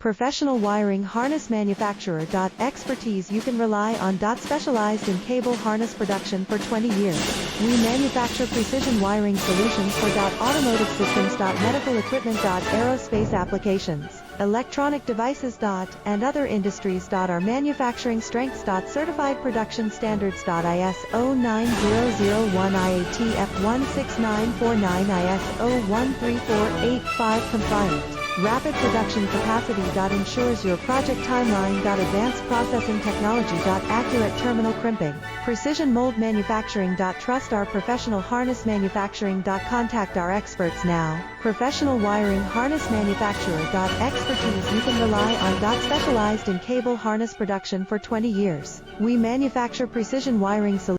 Professional wiring harness manufacturer. Expertise you can rely on. Specialized in cable harness production for 20 years. We manufacture precision wiring solutions for automotive systems. Medical equipment. Aerospace applications, electronic devices. And other industries. Our manufacturing strengths. Certified production standards. ISO 9001 IATF 16949 ISO 13485 compliant. Rapid production capacity. Ensures your project timeline. Advanced processing technology. Accurate terminal crimping. Precision mold manufacturing. Trust our professional harness manufacturing. Contact our experts now. Professional wiring harness manufacturer. Expertise you can rely on. Specialized in cable harness production for 20 years. We manufacture precision wiring solutions.